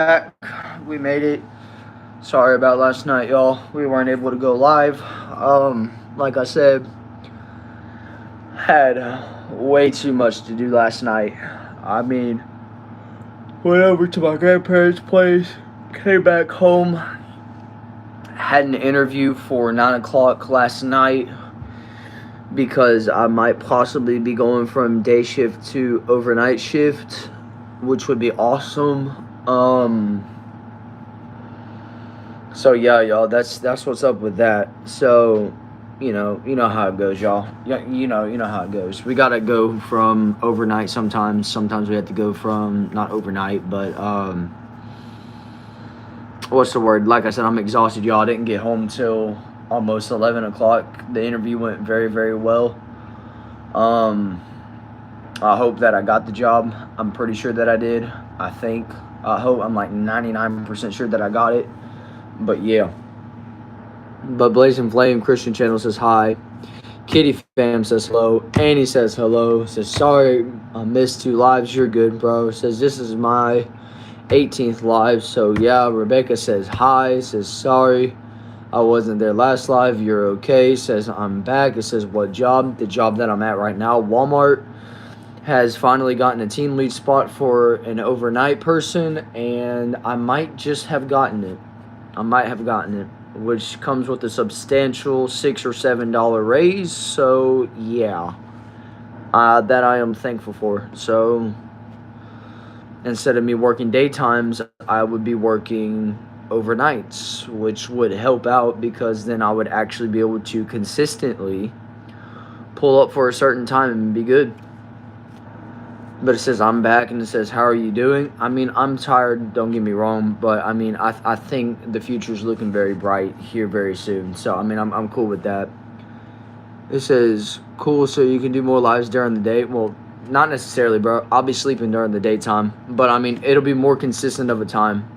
back. We made it. Sorry about last night, y'all. We weren't able to go live. Like I said, had way too much to do last night. I mean, went over to my grandparents' place, came back home, had an interview for 9 o'clock last night because I might possibly be going from day shift to overnight shift, which would be awesome. So yeah, y'all, that's what's up with that. So, you know how it goes, y'all. Yeah, you know how it goes. We gotta go from overnight sometimes. Sometimes we have to go from not overnight, but what's the word? Like I said, I'm exhausted, y'all. I didn't get home till almost 11 o'clock. The interview went very, very well. Um, I hope that I got the job. I'm pretty sure that I did. I think. I hope. I'm like 99% sure that I got it. But yeah. But Blazing Flame Christian Channel says hi. Kitty Fam says hello. Annie says hello. Says sorry I missed 2 lives. You're good, bro. Says this is my 18th live. So yeah. Rebecca says hi. Says sorry I wasn't there last live. You're okay. Says I'm back. It says what job? The job that I'm at right now, Walmart, has finally gotten a team lead spot for an overnight person, and I might just have gotten it. I might have gotten it, which comes with a substantial $6 or $7 raise. So yeah, that I am thankful for. So instead of me working daytimes, I would be working overnights, which would help out because then I would actually be able to consistently pull up for a certain time and be good. But it says I'm back, and it says how are you doing? I mean, I'm tired, don't get me wrong, but I mean, I think the future's looking very bright here very soon. So I mean, I'm cool with that. It says cool, so you can do more lives during the day. Well, not necessarily, bro. I'll be sleeping during the daytime, but I mean, it'll be more consistent of a time.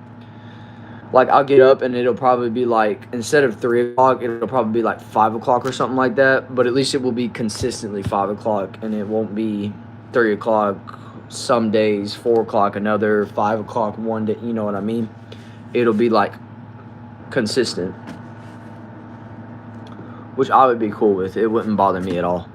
Like I'll get up and it'll probably be like, instead of 3 o'clock, it'll probably be like 5 o'clock or something like that. But at least it will be consistently 5 o'clock, and it won't be 3 o'clock some days, 4 o'clock another, 5 o'clock one day. You know what I mean? It'll be like consistent, which I would be cool with. It wouldn't bother me at all.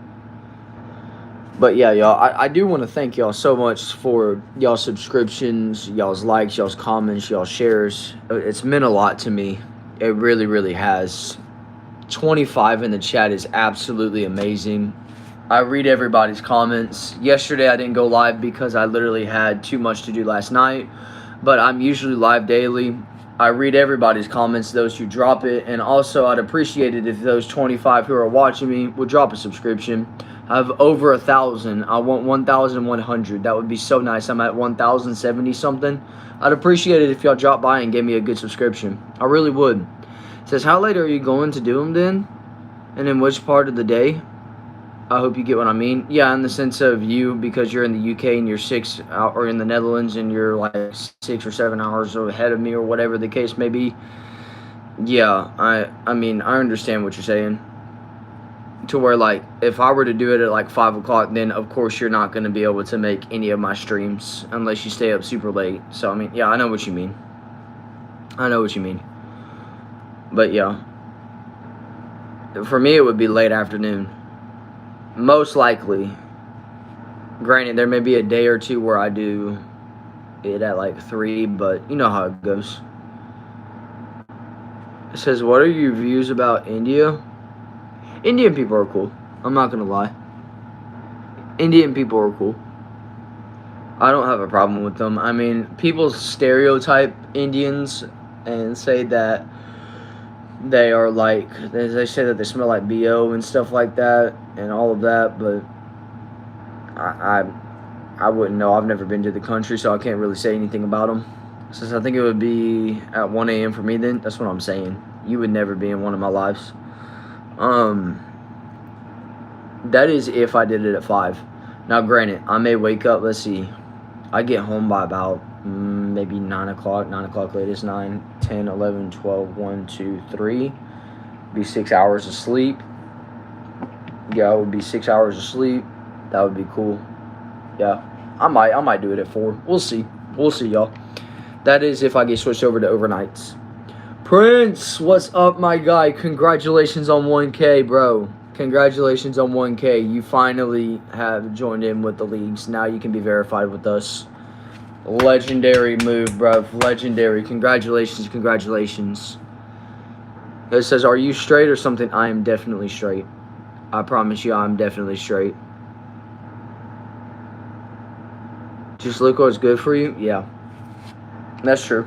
But yeah, y'all, I do want to thank y'all so much for y'all's subscriptions, y'all's likes, y'all's comments, y'all's shares. It's meant a lot to me. It really, really has. 25 in the chat is absolutely amazing. I read everybody's comments. Yesterday I didn't go live because I literally had too much to do last night, but I'm usually live daily. I read everybody's comments, those who drop it, and also I'd appreciate it if those 25 who are watching me would drop a subscription. I have over 1,000. I want 1,100. That would be so nice. I'm at 1,070 something. I'd appreciate it if y'all drop by and gave me a good subscription. I really would. It says, how late are you going to do them then? And in which part of the day? I hope you get what I mean. Yeah, in the sense of you, because you're in the UK and you're 6, or in the Netherlands and you're like 6 or 7 hours ahead of me, or whatever the case may be. Yeah, I mean, I understand what you're saying. To where, like, if I were to do it at like 5 o'clock, then of course you're not going to be able to make any of my streams unless you stay up super late. So I mean, yeah, I know what you mean. I know what you mean. But yeah, for me it would be late afternoon, most likely. Granted, there may be a day or two where I do it at like 3, but you know how it goes. It says, what are your views about India? Indian people are cool. I'm not gonna lie. Indian people are cool. I don't have a problem with them. I mean, people stereotype Indians and say that they are like, they say that they smell like BO and stuff like that and all of that, but I wouldn't know. I've never been to the country, so I can't really say anything about them. Since I think it would be at 1 a.m. for me then. That's what I'm saying. You would never be in one of my lives. That is if I did it at 5. Now, granted, I may wake up, let's see, I get home by about maybe 9 o'clock, 9 o'clock latest, 9, 10, 11, 12, 1, 2, 3. Be 6 hours of sleep. Yeah, it would be 6 hours of sleep. That would be cool. Yeah, I might do it at 4. We'll see, y'all. That is if I get switched over to overnights. Prince, what's up, my guy? Congratulations on 1K, bro. Congratulations on 1K. You finally have joined in with the leagues. Now you can be verified with us. Legendary move, bro. Legendary. Congratulations, congratulations. It says, are you straight or something? I am definitely straight. I promise you, I'm definitely straight. Just look what's good for you? Yeah. That's true.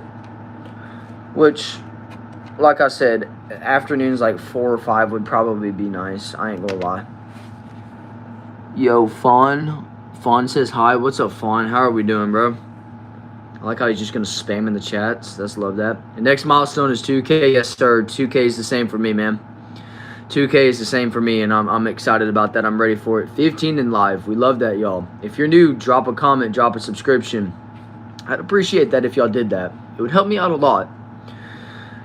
Which, like I said, afternoons like 4 or 5 would probably be nice. I ain't gonna lie. Yo, Fawn. Fawn says hi. What's up, Fawn? How are we doing, bro? I like how he's just going to spam in the chats. Let's love that. The next milestone is 2K. Yes, sir. 2K is the same for me, man. 2K is the same for me, and I'm excited about that. I'm ready for it. 15 and live. We love that, y'all. If you're new, drop a comment, drop a subscription. I'd appreciate that if y'all did that. It would help me out a lot.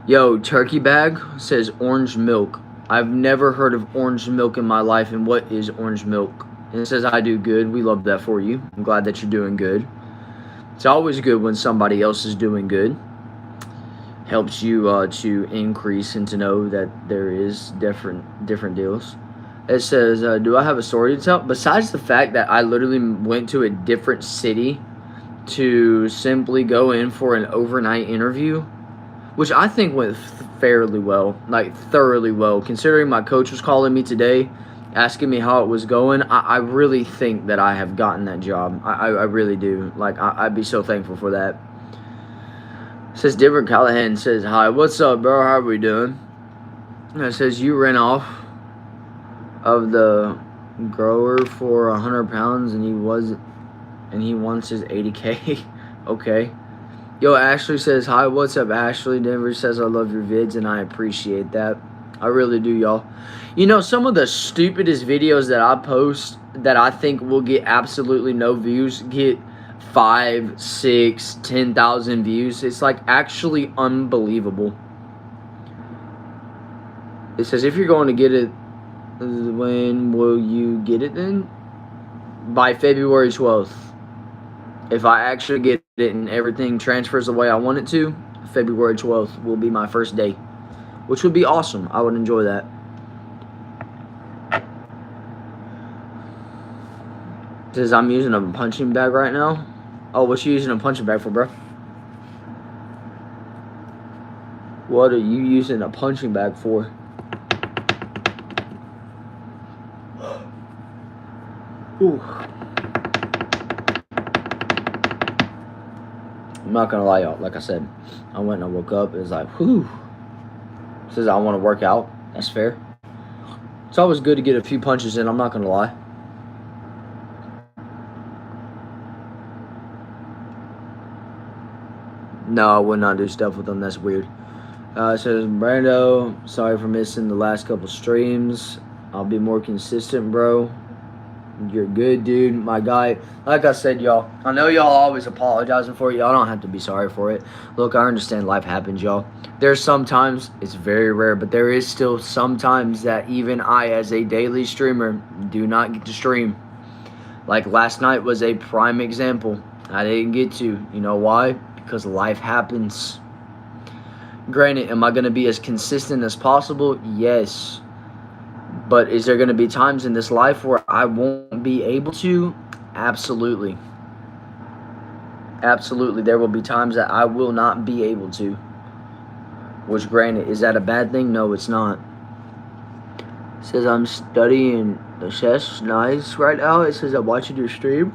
Yo, Turkey Bag says orange milk. I've never heard of orange milk in my life, and what is orange milk? And it says, I do good. We love that for you. I'm glad that you're doing good. It's always good when somebody else is doing good. Helps you to increase and to know that there is different deals. It says, do I have a story to tell? Besides the fact that I literally went to a different city to simply go in for an overnight interview, which I think went fairly well, like thoroughly well. Considering my coach was calling me today, asking me how it was going, I really think that I have gotten that job. I really do. Like, I'd be so thankful for that. It says, Different Callahan says, hi, what's up, bro? How are we doing? And it says, you ran off of the grower for 100 pounds and he wants his 80K. Okay. Yo, Ashley says, hi, what's up, Ashley? Denver says, I love your vids, and I appreciate that. I really do, y'all. You know, some of the stupidest videos that I post that I think will get absolutely no views get 5, 6, 10,000 views. It's like actually unbelievable. It says, if you're going to get it, when will you get it then? By February 12th. If I actually get it and everything transfers the way I want it to, February 12th will be my first day, which would be awesome. I would enjoy that. It says I'm using a punching bag right now. Oh, what you using a punching bag for, bro? What are you using a punching bag for? Ooh. I'm not gonna lie, y'all. Like I said, I went and I woke up. It was like, whew. It says I want to work out. That's fair. It's always good to get a few punches in. I'm not gonna lie. No, I would not do stuff with them. That's weird. It says, Brando, sorry for missing the last couple streams. I'll be more consistent, bro. You're good, dude. My guy. Like I said, y'all, I know y'all always apologizing for it. Y'all don't have to be sorry for it. Look, I understand life happens, y'all. There's sometimes, it's very rare, but there is still sometimes that even I, as a daily streamer, do not get to stream. Like last night was a prime example. I didn't get to. You know why? Because life happens. Granted, am I going to be as consistent as possible? Yes. But is there going to be times in this life where I won't be able to? Absolutely. Absolutely. There will be times that I will not be able to. Which, granted, is that a bad thing? No, it's not. It says I'm studying the chess. Nice right now. It says I'm watching your stream.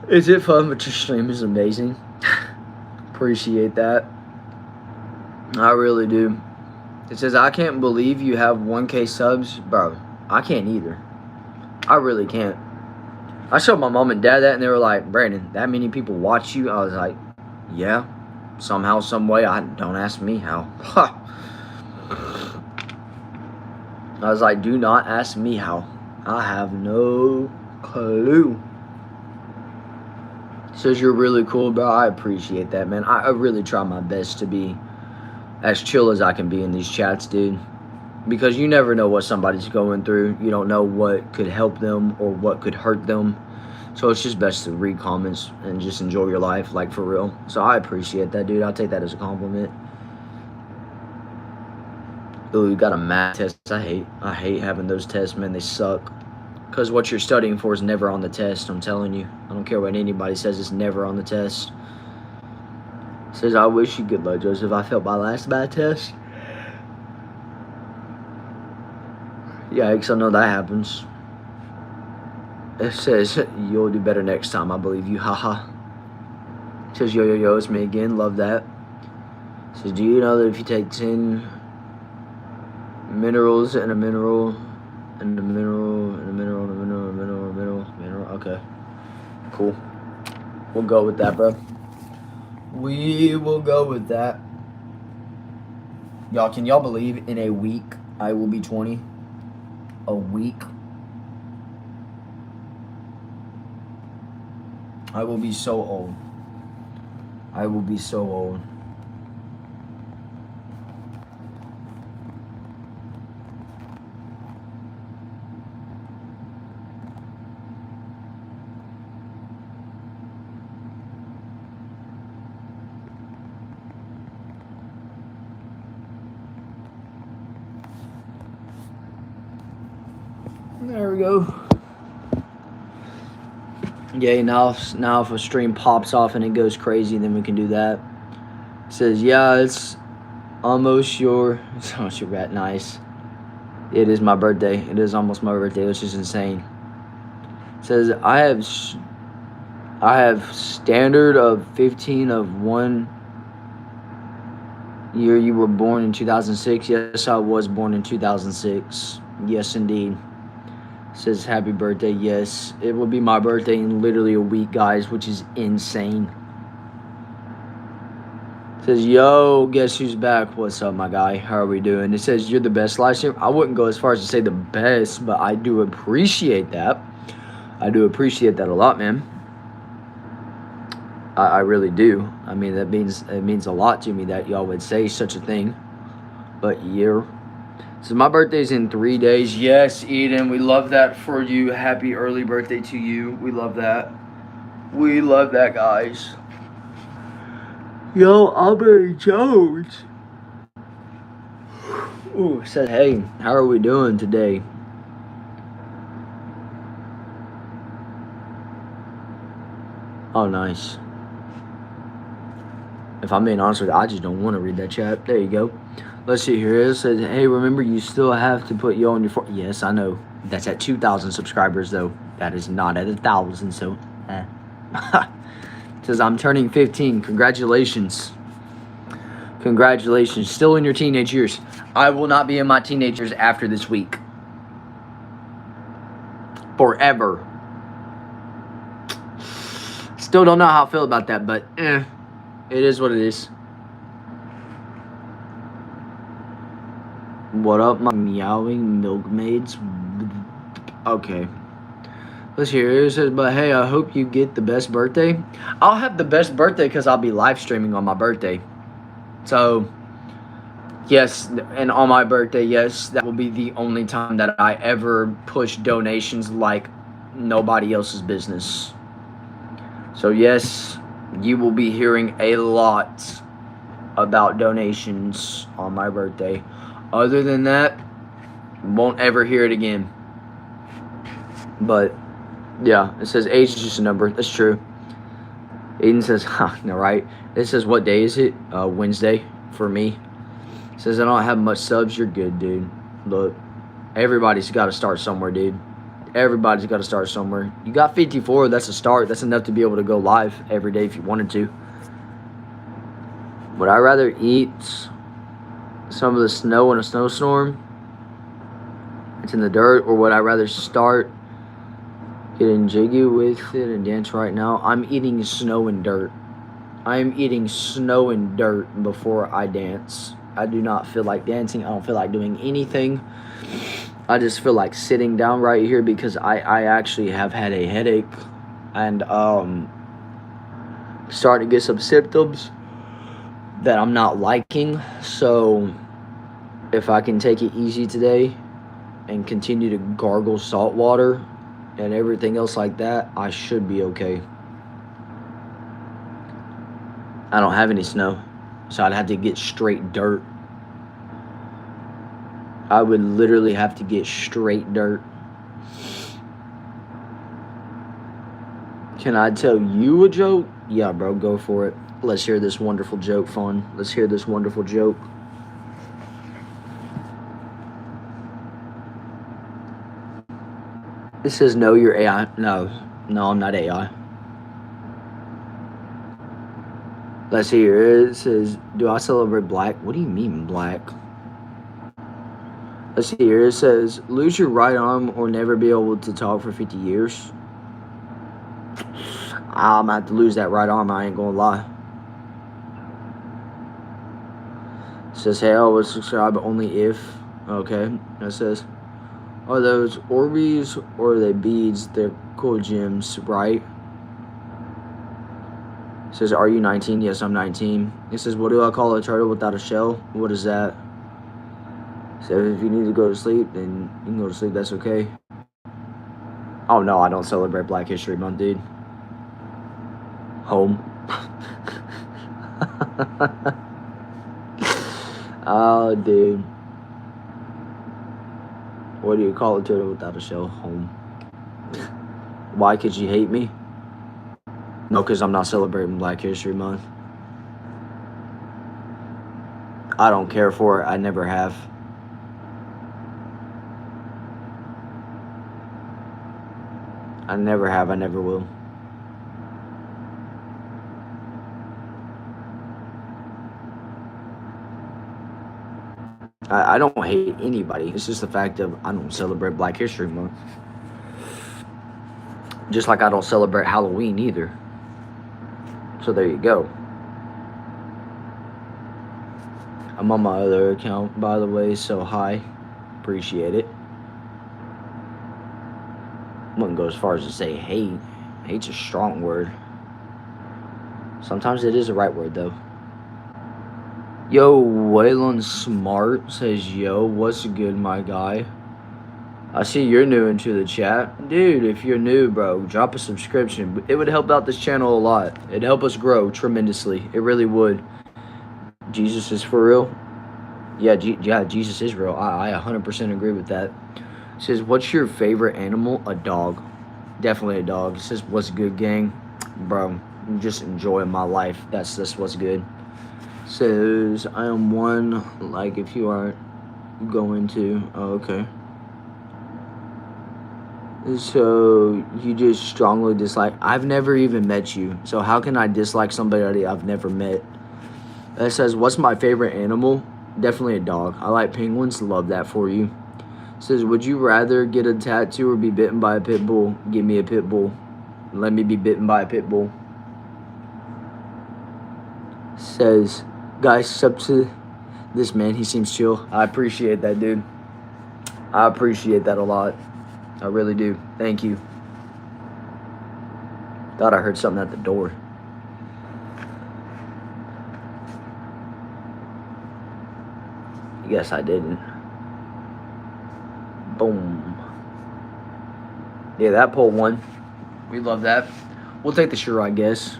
Is it fun? But your stream is amazing. Appreciate that. I really do. It says, I can't believe you have 1K subs. Bro, I can't either. I really can't. I showed my mom and dad that, and they were like, Brandon, that many people watch you? I was like, yeah. Somehow, some way. Don't ask me how. I was like, do not ask me how. I have no clue. It says, you're really cool, bro. I appreciate that, man. I really try my best to be as chill as I can be in these chats, dude. Because you never know what somebody's going through. You don't know what could help them or what could hurt them. So it's just best to read comments and just enjoy your life, like for real. So I appreciate that, dude. I'll take that as a compliment. Ooh, you got a math test. I hate having those tests, man. They suck. Because what you're studying for is never on the test, I'm telling you. I don't care what anybody says, it's never on the test. It says, I wish you good luck, Joseph. I failed my last math test. Yikes, I know that happens. It says, you'll do better next time, I believe you, haha. It says, yo, yo, yo, it's me again, love that. It says, do you know that if you take 10 minerals and a mineral, and a mineral, and a mineral, and a mineral, and a mineral, and a mineral, okay. Cool. We'll go with that, bro. We will go with that. Y'all, can y'all believe in a week I will be 20? A week? I will be so old. I will be so old. There we go. Yeah, now if a stream pops off and it goes crazy, then we can do that. It says, yeah, it's almost your rat. Nice. It is my birthday. It is almost my birthday, which is insane. It says, I have standard of 15 of 1 year. You were born in 2006. Yes, I was born in 2006. Yes, indeed. Says happy birthday. Yes, it will be my birthday in literally a week, guys, which is insane. Says, yo, guess who's back? What's up, my guy? How are we doing? It says you're the best live stream. I wouldn't go as far as to say the best, but I do appreciate that. I do appreciate that a lot, man. I really do. I mean, it means a lot to me that y'all would say such a thing. But yeah. So my birthday's in 3 days. Yes, Eden, we love that for you. Happy early birthday to you. We love that. We love that, guys. Yo, Aubrey Jones. Ooh, said, hey, how are we doing today? Oh, nice. If I'm being honest with you, I just don't want to read that chat. There you go. Let's see here. It says, hey, remember, you still have to put yo on your phone. Yes, I know. That's at 2,000 subscribers, though. That is not at 1,000, so. It says, I'm turning 15. Congratulations. Congratulations. Still in your teenage years. I will not be in my teenage years after this week. Forever. Still don't know how I feel about that, but it is what it is. What up, my meowing milkmaids? Okay. Let's hear it. It says, but hey, I hope you get the best birthday. I'll have the best birthday because I'll be live streaming on my birthday. So, yes, and on my birthday, yes, that will be the only time that I ever push donations like nobody else's business. So, yes, you will be hearing a lot about donations on my birthday. Other than that, won't ever hear it again. But, yeah, it says age is just a number. That's true. Aiden says, no, right? It says, what day is it? Wednesday for me. It says, I don't have much subs. You're good, dude. Look, everybody's got to start somewhere, dude. Everybody's got to start somewhere. You got 54. That's a start. That's enough to be able to go live every day if you wanted to. Would I rather eat some of the snow in a snowstorm? It's in the dirt. Or would I rather start getting jiggy with it and dance right now? I'm eating snow and dirt. I'm eating snow and dirt before I dance. I do not feel like dancing. I don't feel like doing anything. I just feel like sitting down right here because I actually have had a headache and starting to get some symptoms that I'm not liking. So if I can take it easy today and continue to gargle salt water and everything else like that, I should be okay. I don't have any snow, so I'd have to get straight dirt. I would literally have to get straight dirt. Can I tell you a joke? Yeah, bro, go for it. Let's hear this wonderful joke, Fawn. Let's hear this wonderful joke. It says, no, you're AI. No, I'm not AI. Let's hear. It says, do I celebrate black? What do you mean black? Let's see here. It says, lose your right arm or never be able to talk for 50 years. I'm going to have to lose that right arm. I ain't going to lie. It says, hey, I would subscribe only if. Okay. It says, are those Orbeez or are they beads? They're cool gems, right? It says, are you 19? Yes, I'm 19. It says, what do I call a turtle without a shell? What is that? So if you need to go to sleep, then you can go to sleep. That's okay. Oh, no, I don't celebrate Black History Month, dude. Home. Oh, dude. What do you call a turtle without a shell? Home. Why could you hate me? No, because I'm not celebrating Black History Month. I don't care for it. I never have. I never have. I never will. I don't hate anybody. It's just the fact of I don't celebrate Black History Month. Just like I don't celebrate Halloween either. So there you go. I'm on my other account, by the way, so hi. Appreciate it. I wouldn't go as far as to say hate. Hate's a strong word. Sometimes it is the right word, though. Yo, Waylon Smart says, yo, what's good, my guy? I see you're new into the chat. Dude, if you're new, bro, drop a subscription. It would help out this channel a lot. It'd help us grow tremendously. It really would. Jesus is for real? Yeah, Jesus is real. I 100% agree with that. It says, what's your favorite animal? A dog. Definitely a dog. It says, what's good, gang? Bro, I'm just enjoying my life. That's what's good. Says, I am one, like if you aren't going to. Oh, okay. So you just strongly dislike. I've never even met you, so how can I dislike somebody I've never met? It says, what's my favorite animal? Definitely a dog. I like penguins. Love that for you. It says, would you rather get a tattoo or be bitten by a pit bull? Give me a pit bull. Let me be bitten by a pit bull. It says, guys, sub to this man. He seems chill. I appreciate that, dude. I appreciate that a lot. I really do. Thank you. Thought I heard something at the door. Yes, I didn't. Boom. Yeah, that poll won. We love that. We'll take the sure, I guess.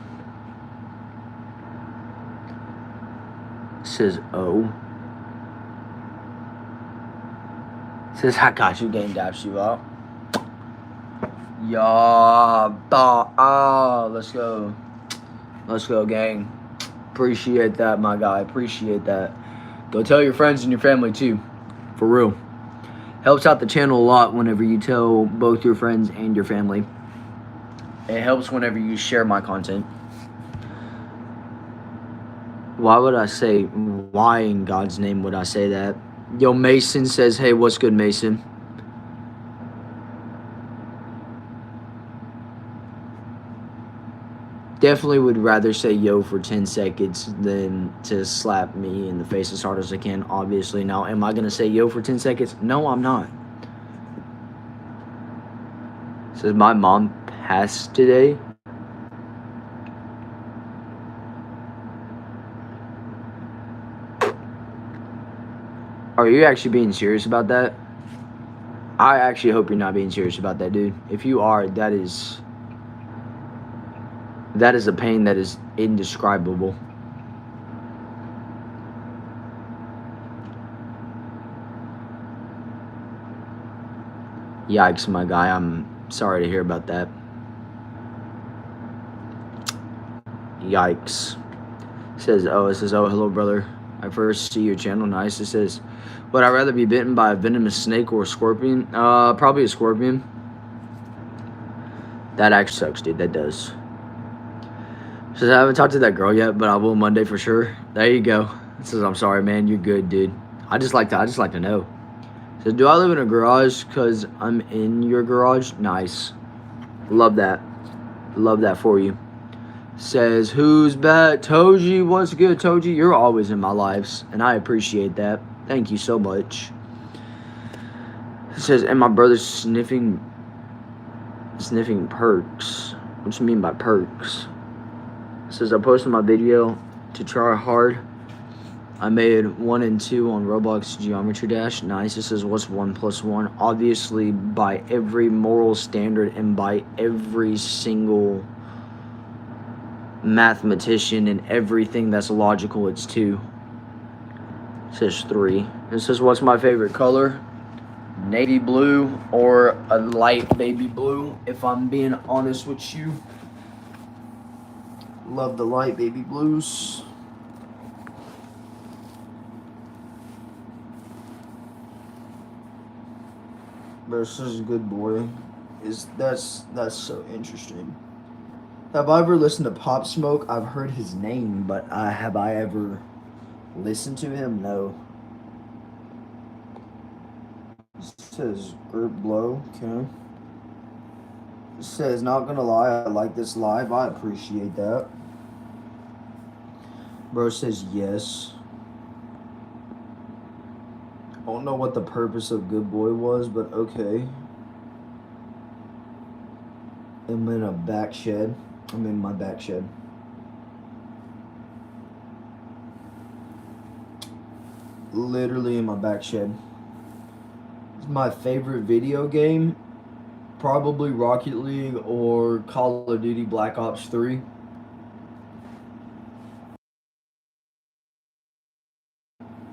It says O. It says, I got you, game daps you up. Yeah, let's go. Let's go, gang. Appreciate that, my guy. Appreciate that. Go tell your friends and your family, too. For real. Helps out the channel a lot whenever you tell both your friends and your family. It helps whenever you share my content. Why would I say, why in God's name would I say that? Yo, Mason says, hey, what's good, Mason? Definitely would rather say yo for 10 seconds than to slap me in the face as hard as I can, obviously. Now, am I going to say yo for 10 seconds? No, I'm not. It says, my mom passed today. Are you actually being serious about that? I actually hope you're not being serious about that, dude. If you are, that is a pain that is indescribable. Yikes, my guy. I'm sorry to hear about that. Yikes. It says, oh, hello, brother. I first see your channel. Nice. It says, would I rather be bitten by a venomous snake or a scorpion? Probably a scorpion. That actually sucks, dude. That does. It says, I haven't talked to that girl yet, but I will Monday for sure. There you go. It says, I'm sorry, man. You're good, dude. I just like to know. It says, do I live in a garage because I'm in your garage? Nice. Love that. Love that for you. Says, who's back? Toji, what's good, Toji? You're always in my lives, and I appreciate that. Thank you so much. It says, and my brother's sniffing perks. What you mean by perks? It says, I posted my video to try hard. I made 1 and 2 on Roblox Geometry Dash. Nice. It says, what's 1 plus 1? Obviously, by every moral standard and by every single mathematician and everything that's logical, it's 2. It says 3. It says, what's my favorite color? Navy blue or a light baby blue, if I'm being honest with you. Love the light baby blues. Versus Good Boy. That's so interesting. Have I ever listened to Pop Smoke? I've heard his name, but have I ever listened to him? No. It says Group Blow. Okay. It says, not gonna lie, I like this live. I appreciate that. Bro says yes. I don't know what the purpose of Good Boy was, but okay. I'm in a back shed. I'm in my back shed. Literally in my back shed. It's my favorite video game. Probably Rocket League or Call of Duty Black Ops 3.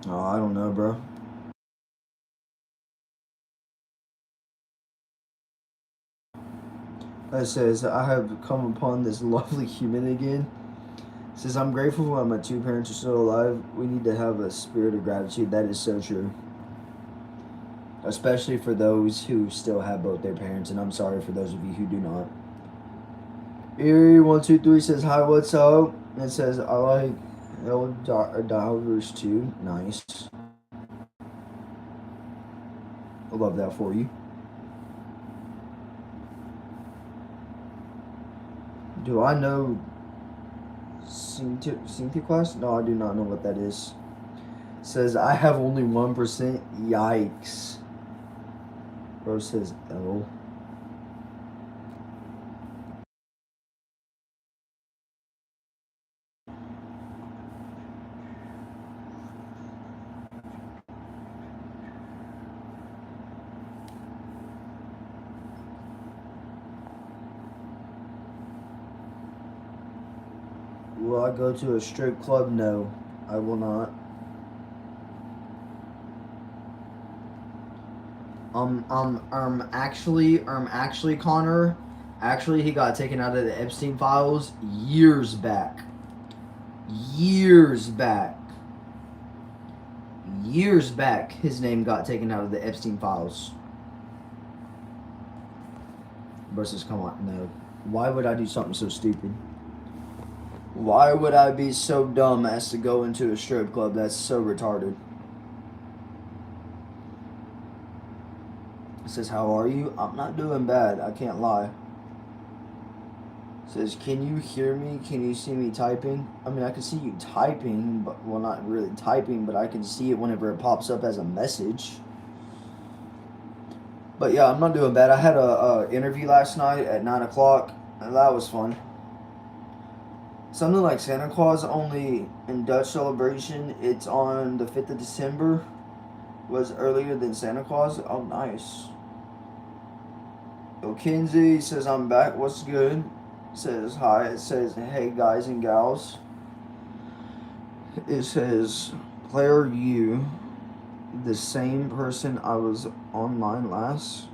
Oh, I don't know, bro. It says, I have come upon this lovely human again. It says, I'm grateful that my 2 parents are still alive. We need to have a spirit of gratitude. That is so true. Especially for those who still have both their parents. And I'm sorry for those of you who do not. Erie123 says, hi, what's up? And it says, I like Eldivers too. Nice. I love that for you. Do I know Synthi class? No, I do not know what that is. It says, I have only 1%. Yikes. Bro says L. Will I go to a strip club? No, I will not. Actually, Connor, actually, he got taken out of the Epstein files years back. Years back, his name got taken out of the Epstein files. Versus, come on, no. Why would I do something so stupid? Why would I be so dumb as to go into a strip club? That's so retarded. It says, how are you? I'm not doing bad. I can't lie. It says, can you hear me? Can you see me typing? I mean, I can see you typing, but, well, not really typing, but I can see it whenever it pops up as a message. But yeah, I'm not doing bad. I had a interview last night at 9 o'clock, and that was fun. Something like Santa Claus, only in Dutch celebration, it's on the 5th of December. Was earlier than Santa Claus. Oh, nice. Yo, Kinsey says, I'm back. What's good? Says, hi. It says, hey, guys and gals. It says, player you, the same person I was online last.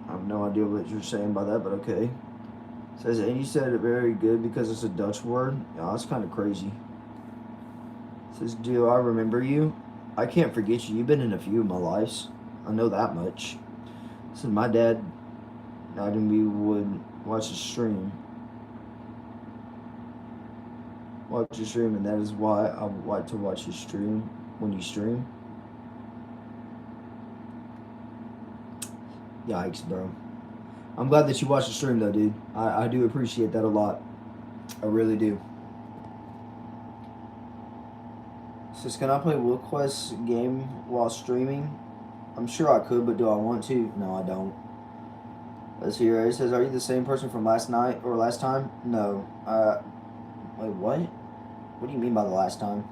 I have no idea what you're saying by that, but okay. It says, and you said it very good because it's a Dutch word. Yeah, that's kind of crazy. It says, do I remember you? I can't forget you. You've been in a few of my lives. I know that much. It says, my dad died and we would watch the stream. Watch your stream, and that is why I would like to watch your stream when you stream. Yikes, bro. I'm glad that you watched the stream, though, dude. I do appreciate that a lot. I really do. Says, can I play WillQuest game while streaming? I'm sure I could, but do I want to? No, I don't. Let's hear it. It says, are you the same person from last night or last time? No. Wait, what? What do you mean by the last time?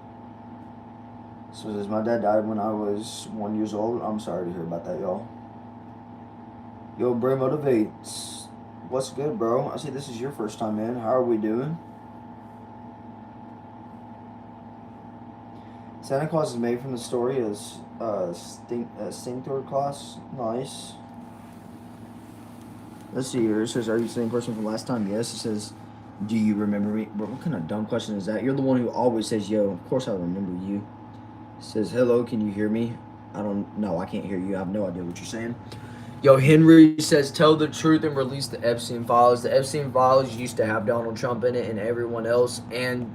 So it says, my dad died when I was 1 year old. I'm sorry to hear about that, y'all. Yo, Bray Motivates. What's good, bro? I see this is your first time in. How are we doing? Santa Claus is made from the story as Stinktor Claus. Nice. Let's see here. It says, are you the same person from last time? Yes. It says, do you remember me? Bro, what kind of dumb question is that? You're the one who always says, yo, of course I remember you. It says, hello, can you hear me? I don't know. I can't hear you. I have no idea what you're saying. Yo, Henry says, tell the truth and release the Epstein files. The Epstein files used to have Donald Trump in it and everyone else, and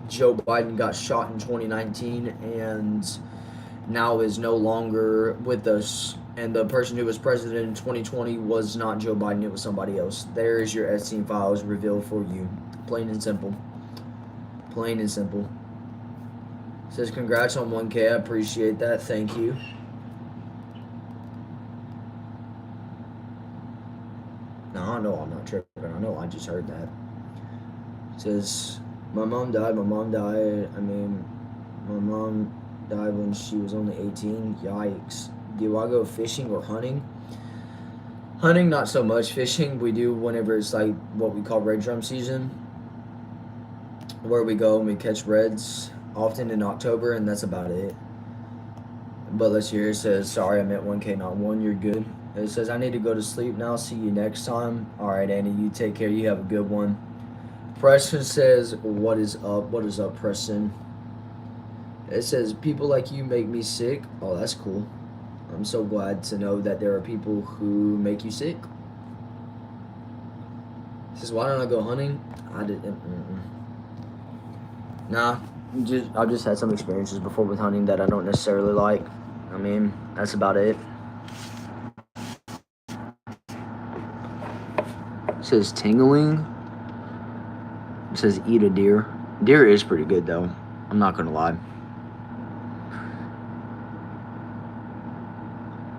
Joe Biden got shot in 2019 and now is no longer with us. And the person who was president in 2020 was not Joe Biden, it was somebody else. There is your Epstein files revealed for you. Plain and simple. Plain and simple. It says, congrats on 1K. I appreciate that. Thank you. No, I'm not tripping. I know, I just heard that. It says, my mom died. My mom died when she was only 18. Yikes. Do I go fishing or hunting? Hunting, not so much. Fishing, we do whenever it's like what we call red drum season, where we go and we catch reds, often in October, and that's about it. But let's hear it says, sorry, I meant 1K, not 1. You're good. It says, I need to go to sleep now. See you next time. All right, Andy, you take care. You have a good one. Preston says, what is up? What is up, Preston? It says, people like you make me sick. Oh, that's cool. I'm so glad to know that there are people who make you sick. It says, why don't I go hunting? I didn't. Nah, I've just had some experiences before with hunting that I don't necessarily like. I mean, that's about it. It says tingling. It says eat a deer. Deer is pretty good though. I'm not gonna lie.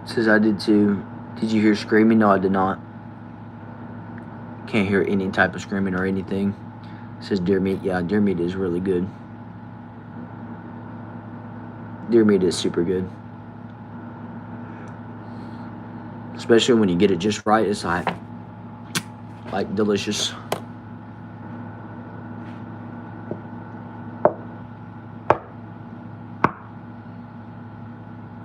It says I did too. Did you hear screaming? No, I did not. Can't hear any type of screaming or anything. It says deer meat. Yeah, deer meat is really good. Deer meat is super good. Especially when you get it just right. It's like delicious.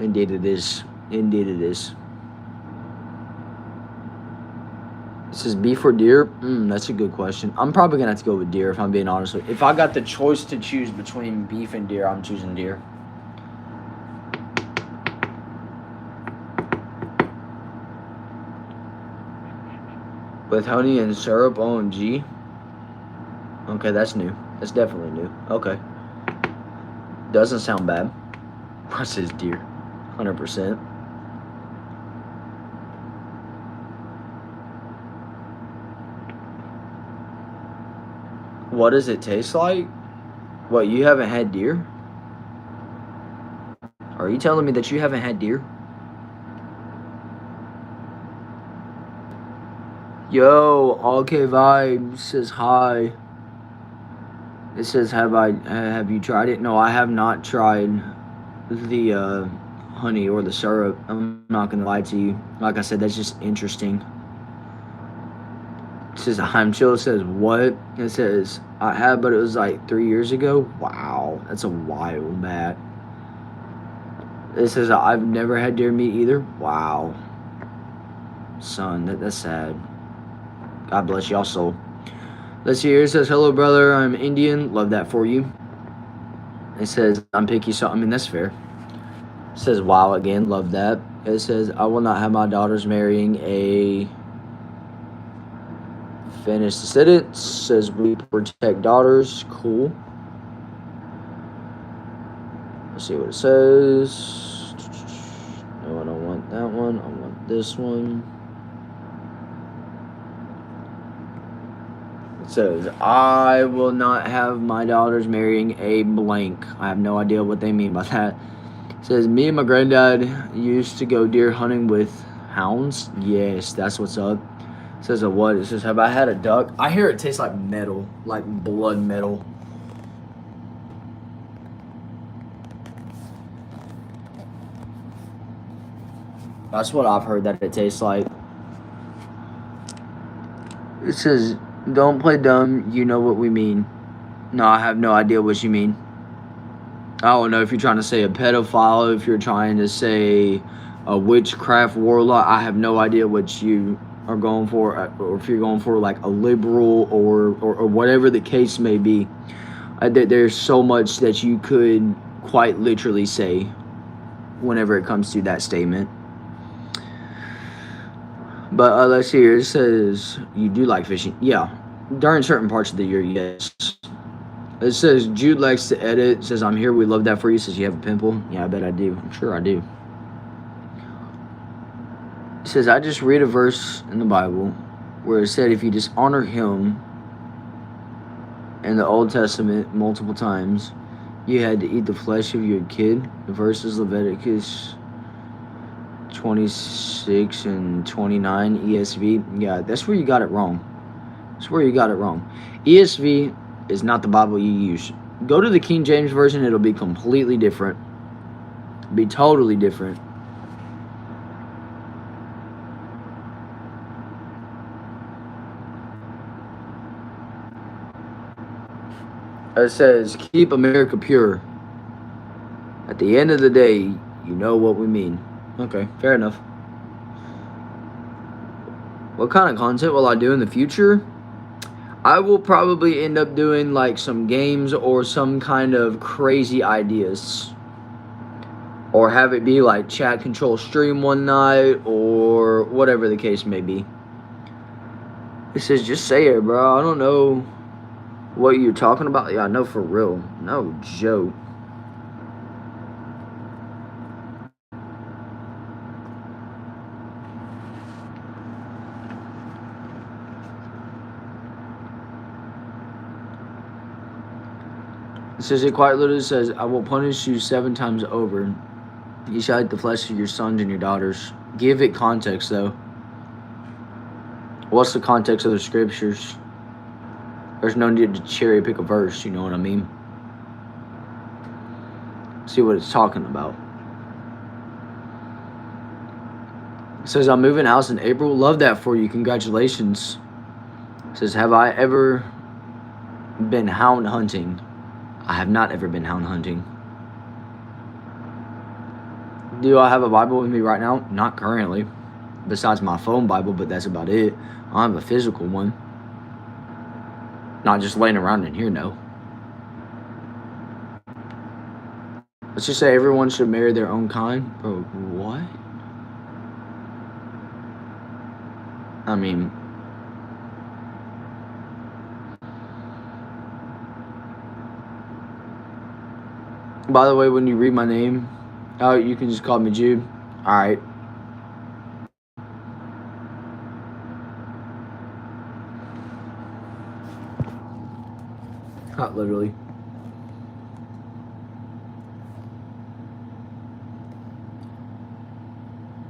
Indeed it is. Indeed it is. It says beef or deer? That's a good question. I'm probably going to have to go with deer if I'm being honest with you. If I got the choice to choose between beef and deer, I'm choosing deer. With honey and syrup, OMG. Okay, that's new. That's definitely new. Okay. Doesn't sound bad. What says deer? 100%. What does it taste like? What, you haven't had deer? Are you telling me that you haven't had deer? Yo, OK Vibe says hi. It says, have you tried it? No, I have not tried the honey or the syrup. I'm not gonna lie to you. Like I said, that's just interesting. It says, I'm chill. It says, what? It says, I have, but it was like 3 years ago. Wow. That's a while back. It says, I've never had deer meat either. Wow. Son, that's sad. God bless y'all soul. Let's see here. It says, hello, brother. I'm Indian. Love that for you. It says, I'm picky, so I mean, that's fair. It says, wow, again. Love that. It says, I will not have my daughters marrying a... Finish the sentence. Says, we protect daughters. Cool. Let's see what it says. No, I don't want that one. I want this one. It says, I will not have my daughters marrying a blank. I have no idea what they mean by that. It says, me and my granddad used to go deer hunting with hounds. Yes, that's what's up. It says, a what? It says, have I had a duck? I hear it tastes like metal, like blood metal. That's what I've heard that it tastes like. It says, don't play dumb. You know what we mean. No, I have no idea what you mean. I don't know if you're trying to say a pedophile, if you're trying to say a witchcraft warlock. I have no idea what you are going for, or if you're going for like a liberal or whatever the case may be. There's so much that you could quite literally say whenever it comes to that statement. But let's see here. It says, you do like fishing. Yeah. During certain parts of the year, yes. It says, Jude likes to edit. It says, I'm here. We love that for you. It says, you have a pimple. Yeah, I bet I do. I'm sure I do. It says, I just read a verse in the Bible where it said, if you dishonor him in the Old Testament multiple times, you had to eat the flesh of your kid. The verse is Leviticus 26 and 29 ESV. Yeah, that's where you got it wrong. That's where you got it wrong. ESV is not the Bible you use. Go to the King James Version. It'll be completely different. Be totally different. It says, keep America pure. At the end of the day, you know what we mean. Okay, fair enough. What kind of content will I do in the future? I will probably end up doing like some games or some kind of crazy ideas. Or have it be like chat control stream one night or whatever the case may be. It says, just say it, bro. I don't know what you're talking about. Yeah, I know, for real. No joke. It says, it quite literally says, I will punish you 7 times over. You shall eat the flesh of your sons and your daughters. Give it context, though. What's the context of the scriptures? There's no need to cherry pick a verse, you know what I mean? See what it's talking about. It says, I'm moving house in April. Love that for you. Congratulations. It says, have I ever been hound hunting? I have not ever been hound hunting. Do I have a Bible with me right now? Not currently. Besides my phone Bible, but that's about it. I have a physical one. Not just laying around in here, no. Let's just say everyone should marry their own kind. Bro, what? I mean... By the way, when you read my name, you can just call me Jude. Alright. Not literally.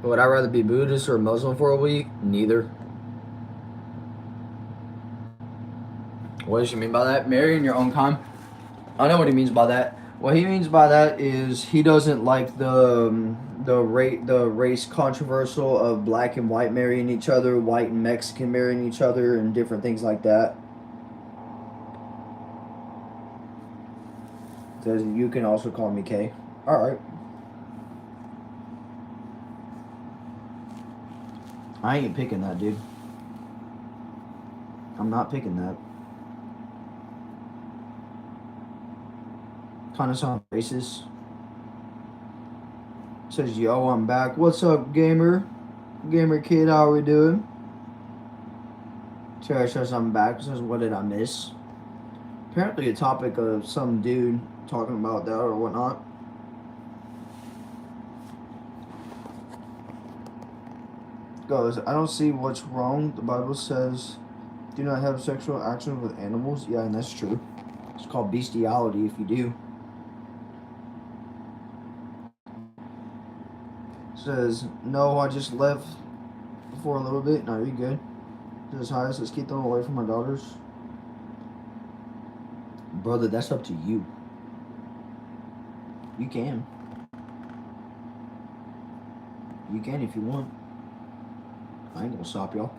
Would I rather be Buddhist or Muslim for a week? Neither. What does he mean by that? Marrying your own kind? I know what he means by that. What he means by that is he doesn't like the the race controversial of black and white marrying each other, white and Mexican marrying each other, and different things like that. Says you can also call me K. All right. I ain't picking that, dude. I'm not picking that. Kind of sounds racist. Says, yo, I'm back. What's up, gamer? Gamer kid, how are we doing? Sarah says, I'm back. Says, what did I miss? Apparently a topic of some dude talking about that or whatnot. Goes, I don't see what's wrong. The Bible says, do not have sexual actions with animals. Yeah, and that's true. It's called bestiality if you do. Says, no, I just left for a little bit. No, you're good. Says, hi, says, keep them away from my daughters. Brother, that's up to you. You can. You can if you want. I ain't gonna stop y'all.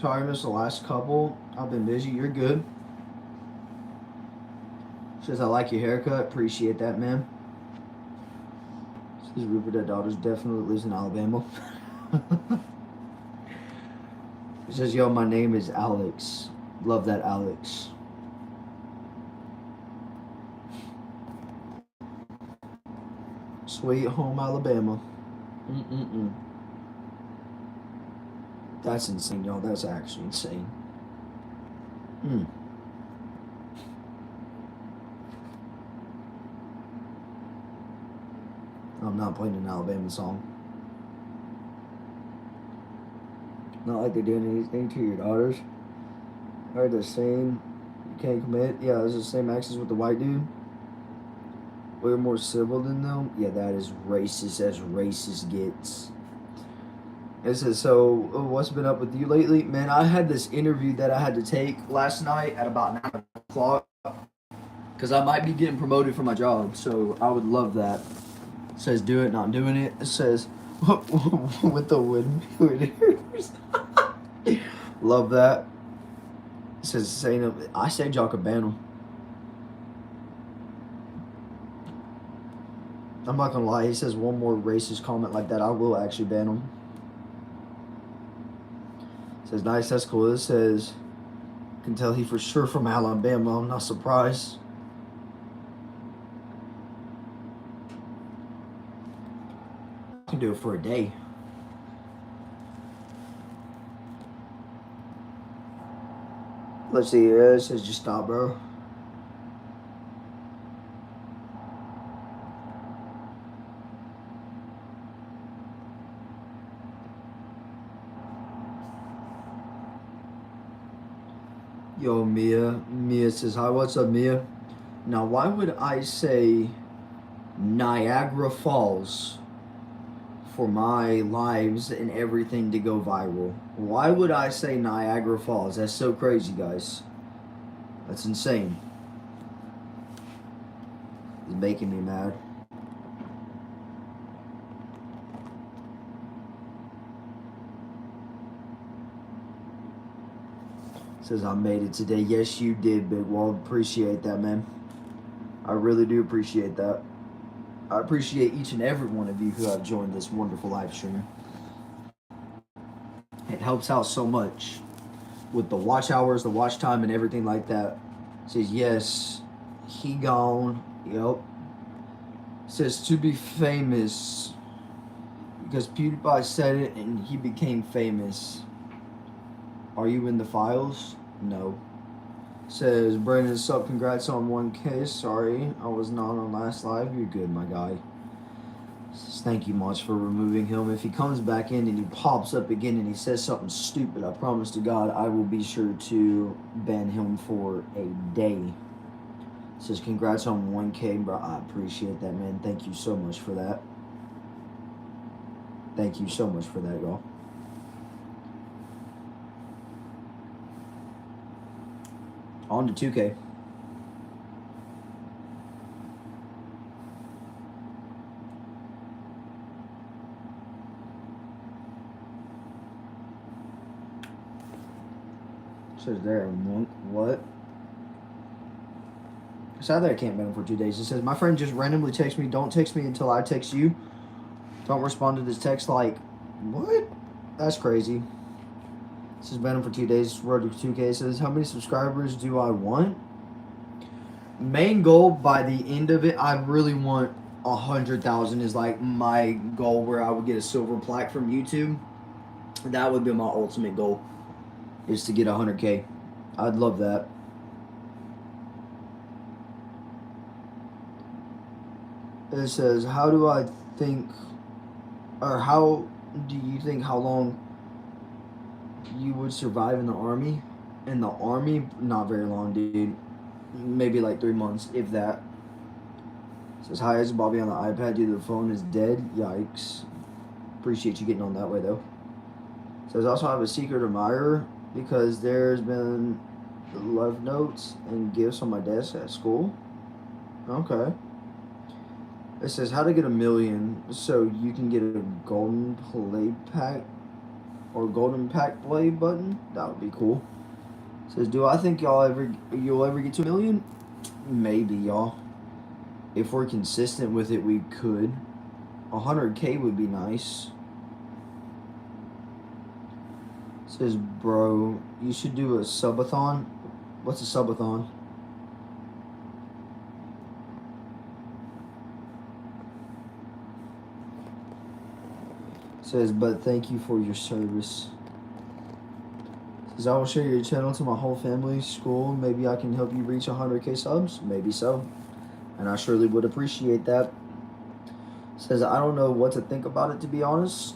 Sorry I missed the last couple. I've been busy. You're good. Says, I like your haircut. Appreciate that, man. Says, Rupert, that daughter's definitely lives in Alabama. It says, yo, my name is Alex. Love that, Alex. Sweet home Alabama. That's insane, y'all. That's actually insane. I'm not playing an Alabama song. Not like they're doing anything to your daughters. Are the same. You can't commit. Yeah, it's the same access with the white dude. We're more civil than them. Yeah, that is racist as racist gets. It says, so what's been up with you lately? Man, I had this interview that I had to take last night at about 9 o'clock because I might be getting promoted for my job, so I would love that. It says, do it, not doing it. It says, with the winners. Love that. It says, saying, I said y'all could ban them. I'm not gonna lie, he says one more racist comment like that, I will actually ban him. It says, nice, that's cool. It says, can tell he for sure from Alabama. I'm not surprised. I can do it for a day. Let's see here. It says, just stop, bro. Yo, Mia. Mia says, hi, what's up, Mia? Now, why would I say Niagara Falls for my lives and everything to go viral? Why would I say Niagara Falls? That's so crazy, guys. That's insane. It's making me mad. Says, I made it today. Yes, you did, Big Wall. Appreciate that, man. I really do appreciate that. I appreciate each and every one of you who have joined this wonderful live stream. It helps out so much with the watch hours, the watch time, and everything like that. Says, yes, he gone. Yep. Says, to be famous. Because PewDiePie said it and he became famous. Are you in the files? No. Says, Brandon, sup, congrats on 1K. Sorry, I was not on last live. You're good, my guy. Says, thank you much for removing him. If he comes back in and he pops up again and he says something stupid, I promise to God I will be sure to ban him for a day. Says, congrats on 1K, bro. I appreciate that, man. Thank you so much for that. Thank you so much for that, y'all. On to 2K. Says there, monk. What? Sadly, I can't ban him for 2 days. It says, my friend just randomly texts me, don't text me until I text you. Don't respond to this text like, what? That's crazy. It says, ban him for 2 days. Road to 2K. It says, how many subscribers do I want? Main goal by the end of it, I really want 100,000 is like my goal where I would get a silver plaque from YouTube. That would be my ultimate goal, is to get 100K. I'd love that. It says, how do I think, or how do you think how long you would survive in the army? In the army, not very long, dude. Maybe like 3 months, if that. It says, hi, it's Bobby on the iPad. Dude, the phone is dead. Yikes. Appreciate you getting on that way, though. It says, also I have a secret admirer because there's been love notes and gifts on my desk at school. Okay. It says, how to get 1 million so you can get a golden play pack or golden pack play button. That would be cool. It says, do I think you'll ever get to 1 million? Maybe, y'all. If we're consistent with it, we could. 100K would be nice. It says, bro, you should do a subathon. What's a subathon? Says, but thank you for your service. Says, I will share your channel to my whole family, school. Maybe I can help you reach 100K subs. Maybe so. And I surely would appreciate that. Says, I don't know what to think about it, to be honest.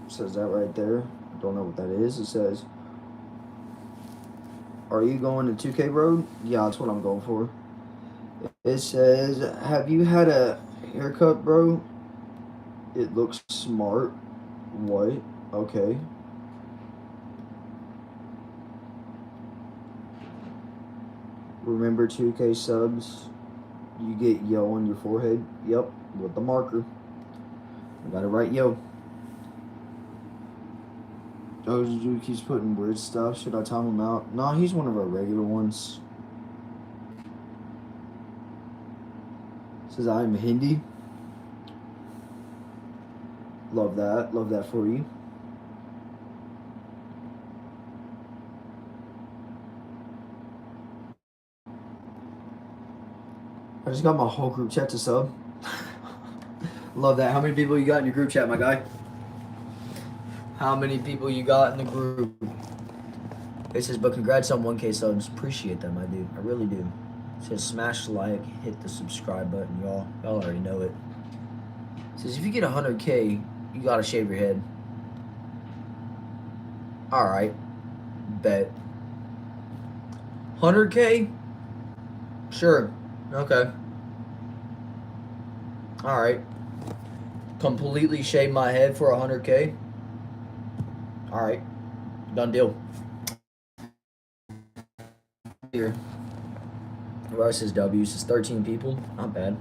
Says that right there. Don't know what that is. It says, are you going to 2K road? Yeah, that's what I'm going for. It says, have you had a haircut, bro? It looks smart. What? Okay. Remember 2K subs, you get yo on your forehead. Yep, with the marker. I gotta write yo. Oh, dude keeps putting weird stuff. Should I time him out? Nah, he's one of our regular ones. Says I'm Hindi. Love that. Love that for you. I just got my whole group chat to sub. Love that. How many people you got in your group chat, my guy? How many people you got in the group? It says, but congrats on 1K subs. Appreciate them, I do. I really do. It says, smash the like, hit the subscribe button, y'all. Y'all already know it. It says, if you get 100K, you gotta shave your head. Alright. Bet. 100K? Sure. Okay. Alright. Completely shave my head for 100K? Alright. Done deal. Here. Where says W? Says 13 people. Not bad.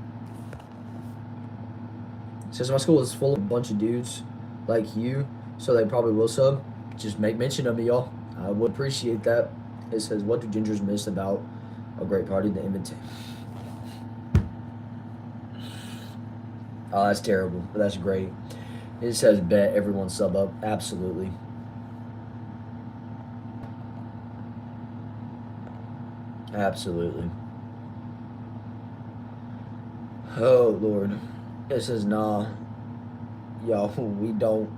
It says my school is full of a bunch of dudes like you, so they probably will sub. Just make mention of me, y'all. I would appreciate that. It says, what do gingers miss about a great party? The invitation. Oh, that's terrible, but that's great. It says, bet everyone sub up. Absolutely. Absolutely. Oh, Lord. It says, nah, y'all, we don't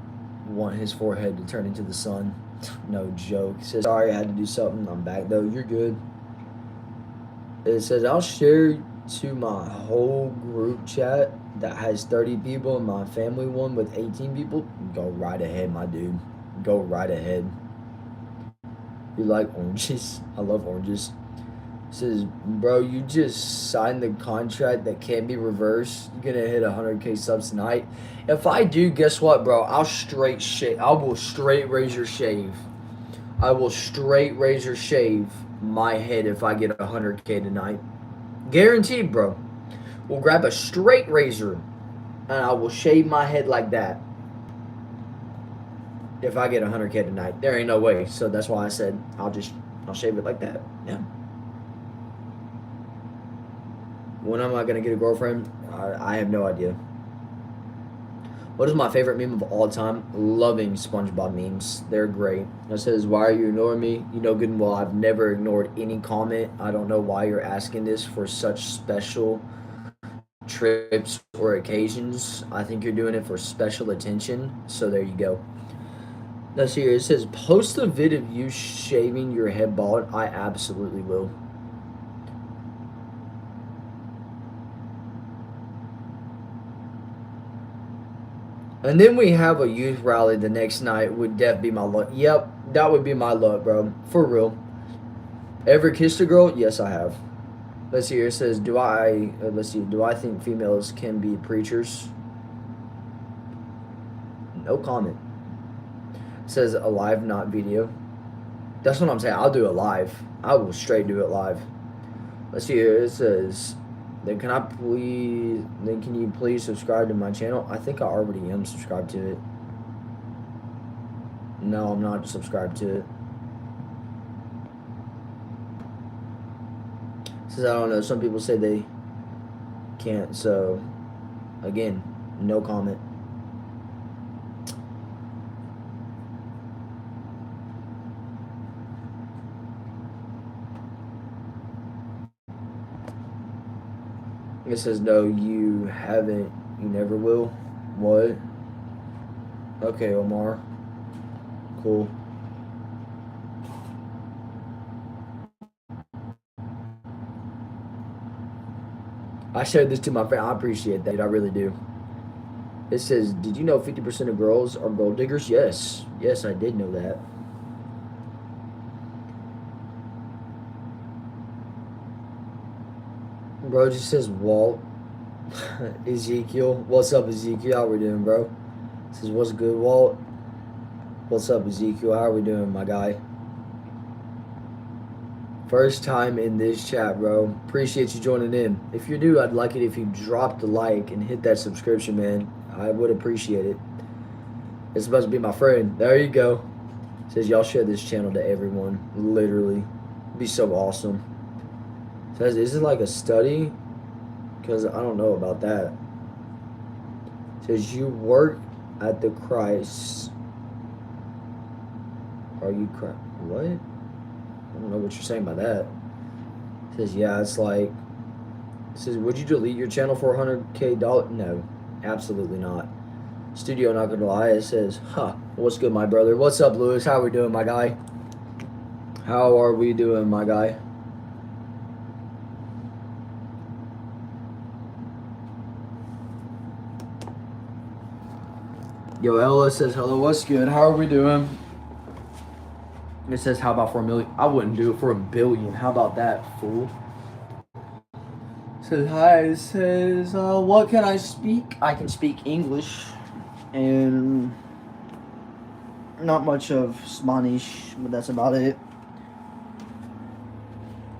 want his forehead to turn into the sun. No joke. It says, sorry, I had to do something. I'm back, though. You're good. It says, I'll share to my whole group chat that has 30 people and my family one with 18 people. Go right ahead, my dude. Go right ahead. You like oranges? I love oranges. It says, bro, you just signed the contract that can't be reversed. You're gonna hit 100K subs tonight. If I do, guess what, bro? I'll straight shave. I will straight razor shave. I will straight razor shave my head if I get 100K tonight. Guaranteed, bro. We'll grab a straight razor and I will shave my head like that. if I get 100K tonight. There ain't no way. So that's why I said I'll shave it like that. Yeah. When am I gonna get a girlfriend? I have no idea. What is my favorite meme of all time? Loving SpongeBob memes. They're great. It says, why are you ignoring me? You know good and well I've never ignored any comment. I don't know why you're asking this for such special trips or occasions. I think you're doing it for special attention. So there you go. Let's see here. It says, post a vid of you shaving your head bald. I absolutely will. And then we have a youth rally the next night. Would that be my luck? Yep, that would be my luck, bro. For real. Ever kissed a girl? Yes, I have. Let's see here. It says, do I think females can be preachers? No comment. It says, a live, not video. That's what I'm saying. I'll do it live. I will straight do it live. Let's see here. It says, then can you please subscribe to my channel? I think I already am subscribed to it. No, I'm not subscribed to it. It says, I don't know. Some people say they can't. So, again, no comment. It says, no, you haven't. You never will. What? Okay, Omar. Cool. I shared this to my friend. I appreciate that. I really do. It says, did you know 50% of girls are gold diggers? Yes. Yes, I did know that. Bro just says Walt. Ezekiel. What's up, Ezekiel? How we doing, bro? It says, what's good, Walt? What's up, Ezekiel? How are we doing, my guy? First time in this chat, bro. Appreciate you joining in. If you're new, I'd like it if you dropped a like and hit that subscription, man. I would appreciate it. It's supposed to be my friend. There you go. It says, y'all share this channel to everyone. Literally. It'd be so awesome. It says, is it like a study? Because I don't know about that. It says, you work at the Christ. Are you Christ? What? I don't know what you're saying by that. It says, yeah, it's like. It says, would you delete your channel for $100K? No, absolutely not. Studio, not gonna lie. It says, what's good, my brother? What's up, Lewis? How are we doing, my guy? How are we doing, my guy? Yo, Ella says, hello, what's good? How are we doing? It says, how about for $1 million? I wouldn't do it for $1 billion. How about that, fool? It says, hi. It says, what can I speak? I can speak English and not much of Spanish, but that's about it.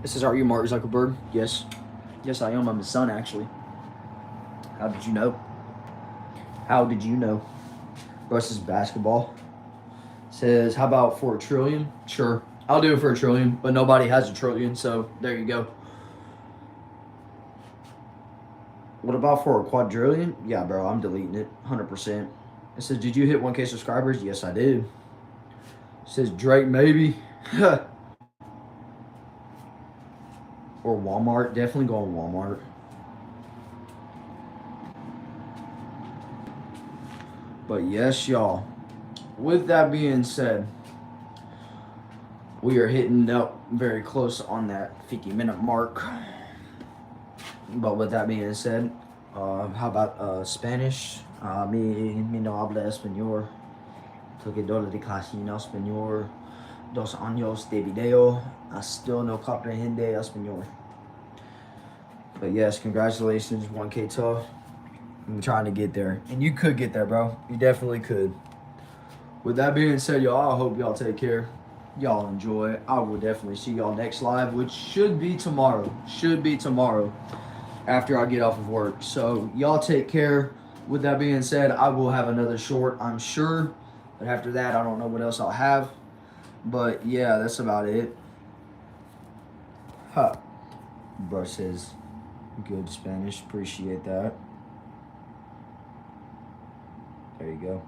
It says, are you Mark Zuckerberg? Yes. Yes, I am. I'm his son, actually. How did you know? How did you know? Versus basketball. Says, how about for $1 trillion? Sure, I'll do it for $1 trillion, but nobody has $1 trillion, so there you go. What about for a quadrillion? Yeah, bro, I'm deleting it 100%. It says, did you hit 1K subscribers? Yes, I did. It says, Drake, maybe. Or Walmart. Definitely going Walmart. But yes, y'all. With that being said, we are hitting up very close on that 50-minute mark. But with that being said, how about Spanish? Mi no habla español. Toquedor de clase en español. 2 años de video. Still no comprehende español. But yes, congratulations, 1K tough. I'm trying to get there. And you could get there, bro. You definitely could. With that being said, y'all, I hope y'all take care. Y'all enjoy. I will definitely see y'all next live, which should be tomorrow. Should be tomorrow after I get off of work. So, y'all take care. With that being said, I will have another short, I'm sure. But after that, I don't know what else I'll have. But yeah, that's about it. Huh. Bro says good Spanish. Appreciate that. There you go.